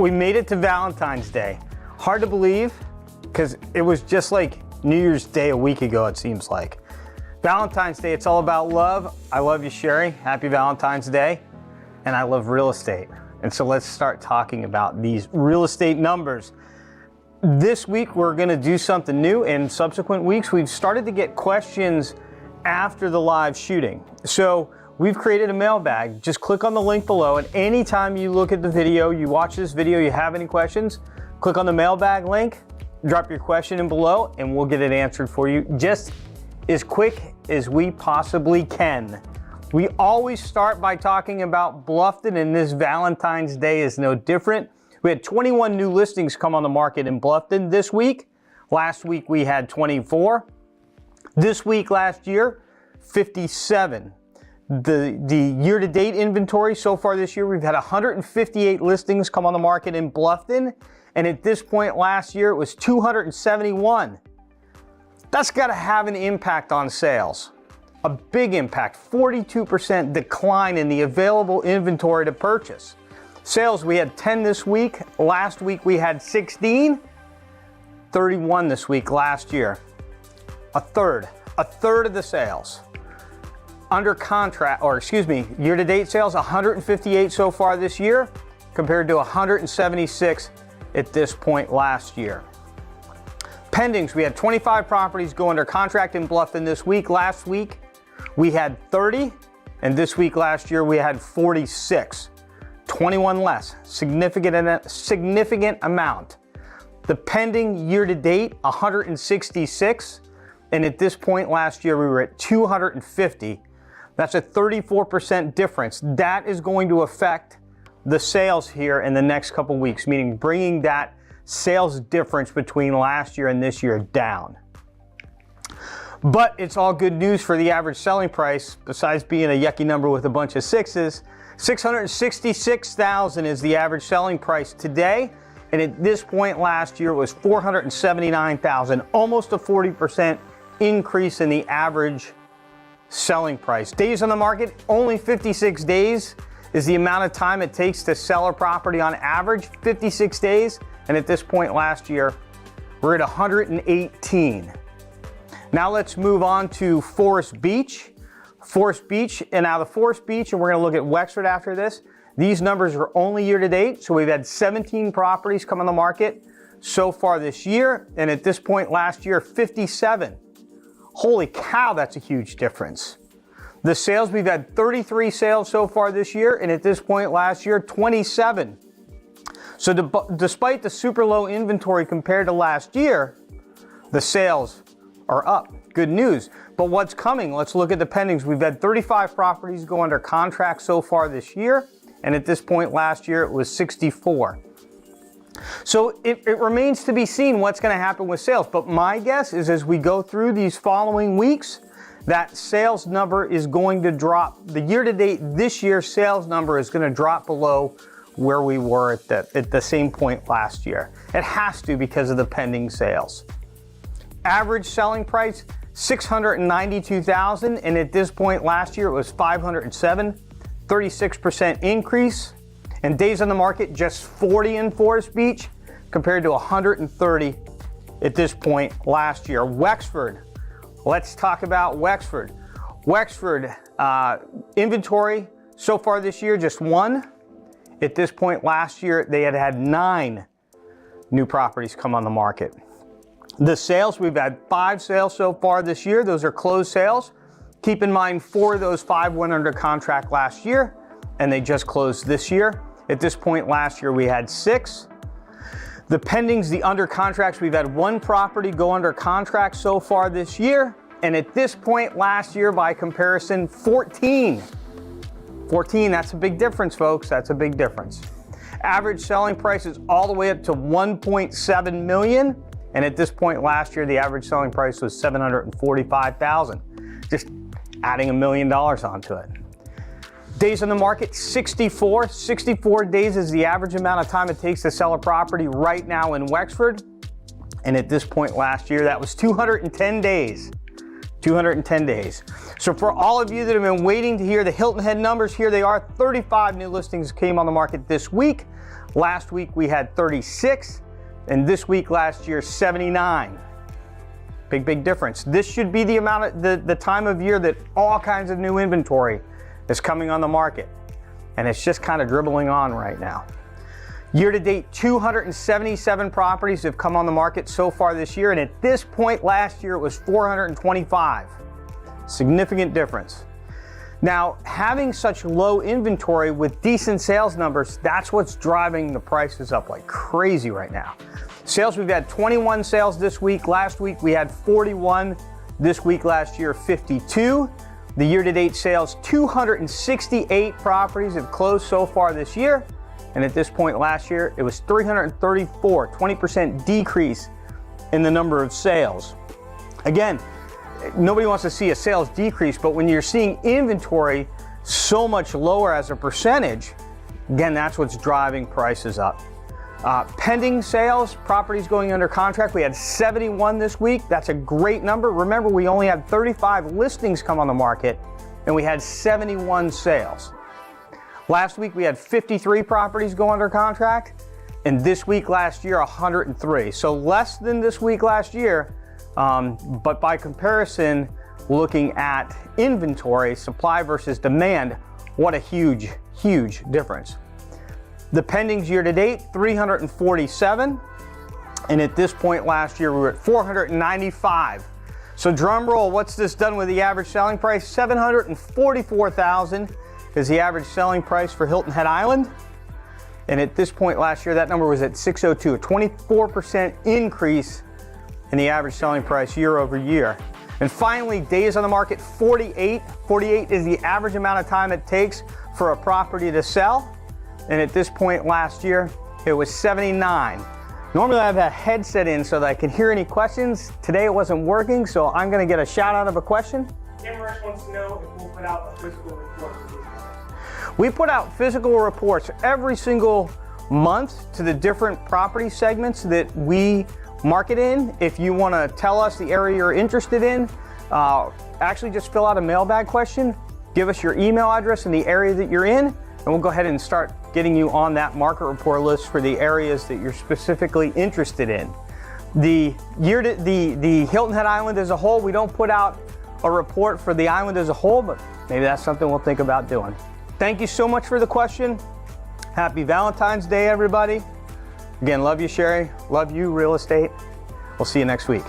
We made it to Valentine's Day. Hard to believe, because it was just like New Year's Day a week ago, it seems like. Valentine's Day, it's all about love. I love you, Sherry. Happy Valentine's Day. And I love real estate. And so let's start talking about these real estate numbers. This week, we're gonna do something new. In subsequent weeks, we've started to get questions after the live shooting. So we've created a mailbag. Just click on the link below, and anytime you look at the video, you watch this video, you have any questions, click on the mailbag link, drop your question in below, and we'll get it answered for you just as quick as we possibly can. We always start by talking about Bluffton, and this Valentine's Day is no different. We had 21 new listings come on the market in Bluffton this week. Last week we had 24. This week last year, 57. The year-to-date inventory so far this year, we've had 158 listings come on the market in Bluffton, and at this point last year, it was 271. That's got to have an impact on sales. A big impact, 42% decline in the available inventory to purchase. Sales, we had 10 this week. Last week we had 16, 31 this week last year. A third of the sales. Under contract, or excuse me, year-to-date sales, 158 so far this year, compared to 176 at this point last year. Pendings, we had 25 properties go under contract in Bluffton this week. Last week, we had 30, and this week last year, we had 46. 21 less, significant amount. The pending year-to-date, 166, and at this point last year, we were at 250. That's a 34% difference. That is going to affect the sales here in the next couple weeks, meaning bringing that sales difference between last year and this year down. But it's all good news for the average selling price, besides being a yucky number with a bunch of sixes. $666,000 is the average selling price today, and at this point last year it was $479,000, almost a 40% increase in the average selling price. Days on the market, only 56 days is the amount of time it takes to sell a property on average, 56 days, and at this point last year, we're at 118. Now let's move on to Forest Beach. Forest Beach, and now the Forest Beach, and we're gonna look at Wexford after this. These numbers are only year to date, so we've had 17 properties come on the market so far this year, and at this point last year, 57. Holy cow, that's a huge difference. The sales, we've had 33 sales so far this year, and at this point last year, 27. So despite the super low inventory compared to last year, the sales are up. Good news. But what's coming? Let's look at the pendings. We've had 35 properties go under contract so far this year, and at this point last year, it was 64. So it remains to be seen what's going to happen with sales. But my guess is as we go through these following weeks, that sales number is going to drop. The year-to-date this year sales number is going to drop below where we were at the same point last year. It has to because of the pending sales. Average selling price, $692,000, and at this point last year it was $507, 36% increase. And days on the market, just 40 in Forest Beach compared to 130 at this point last year. Wexford, let's talk about Wexford. Wexford inventory so far this year, just one. At this point last year, they had 9 new properties come on the market. The sales, we've had 5 sales so far this year. Those are closed sales. Keep in mind, 4 of those 5 went under contract last year, and they just closed this year. At this point last year, we had 6. The pendings, the under contracts, we've had 1 property go under contract so far this year, and at this point last year, by comparison, 14. 14, that's a big difference, folks. That's a big difference. Average selling price is all the way up to $1.7 million. And at this point last year, the average selling price was $745,000. Just adding $1 million onto it. Days on the market, 64. 64 days is the average amount of time it takes to sell a property right now in Wexford. And at this point last year, that was 210 days. 210 days. So for all of you that have been waiting to hear the Hilton Head numbers, here they are. 35 new listings came on the market this week. Last week we had 36, and this week last year 79. Big difference. This should be the amount of the time of year that all kinds of new inventory is coming on the market, and it's just kind of dribbling on right now. Year to date, 277 properties have come on the market so far this year, and at this point last year it was 425. Significant difference. Now, having such low inventory with decent sales numbers, that's what's driving the prices up like crazy right now. Sales, we've had 21 sales this week. Last week we had 41. This week last year, 52. The year-to-date sales, 268 properties have closed so far this year. And at this point last year, it was 334, 20% decrease in the number of sales. Again, nobody wants to see a sales decrease, but when you're seeing inventory so much lower as a percentage, again, that's what's driving prices up. Pending sales, properties going under contract, we had 71 this week. That's a great number. Remember, we only had 35 listings come on the market, and we had 71 sales. Last week, we had 53 properties go under contract, and this week last year, 103. So less than this week last year, but by comparison, looking at inventory, supply versus demand, what a huge difference. The pendings year to date, 347. And at this point last year, we were at 495. So drum roll, what's this done with the average selling price? $744,000 is the average selling price for Hilton Head Island. And at this point last year, that number was at 602, a 24% increase in the average selling price year over year. And finally, days on the market, 48. 48 is the average amount of time it takes for a property to sell. And at this point last year, it was 79. Normally I have a headset in so that I can hear any questions. Today it wasn't working, so I'm gonna get a shout out of a question. Rush wants to know if we'll put out a physical report. We put out physical reports every single month to the different property segments that we market in. If you wanna tell us the area you're interested in, actually just fill out a mailbag question, give us your email address and the area that you're in, and we'll go ahead and start getting you on that market report list for the areas that you're specifically interested in. The Hilton Head Island as a whole, we don't put out a report for the island as a whole, but maybe that's something we'll think about doing. Thank you so much for the question. Happy Valentine's Day, everybody. Again, love you, Sherry. Love you, real estate. We'll see you next week.